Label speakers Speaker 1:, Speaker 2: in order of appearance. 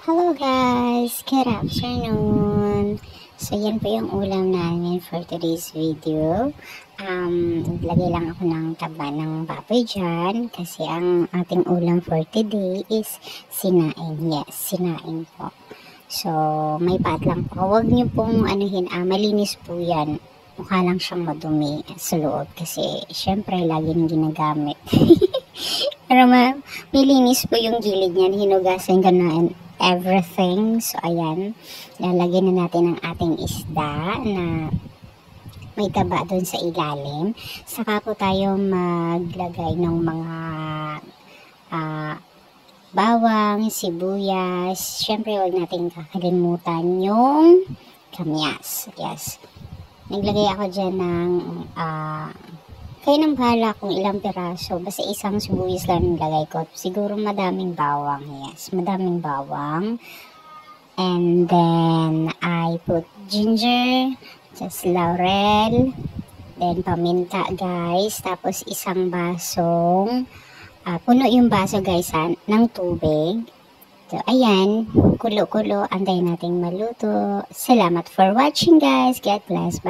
Speaker 1: Hello guys! Good afternoon! So yan po yung ulam namin for today's video. Naglagay lang ako ng taba ng baboy dyan kasi ang ating ulam for today is sinaing. Yes, sinaing po. So may paat lang po. Huwag niyo pong anuhin, malinis po yan. Mukha lang siyang madumi sa loob kasi syempre lagi nang ginagamit. Pero malinis po yung gilid niyan. Hinugasan ko na everything. So, ayan. Lalagyan na natin ang ating isda na may taba doon sa ilalim. Saka po tayo maglagay ng mga bawang, sibuyas. Siyempre, huwag natin kakalimutan yung kamyas. Yes. Naglagay ako dyan ng kayo nang bahala kung ilang piraso. Basta isang sibuyas lang nilagay ko. Siguro madaming bawang. Yes, madaming bawang. And then, I put ginger, just laurel, then paminta guys. Tapos isang basong, puno yung baso guys ng tubig. So, ayan, kulo-kulo. Antayin nating maluto. Salamat for watching guys. God bless. Bye.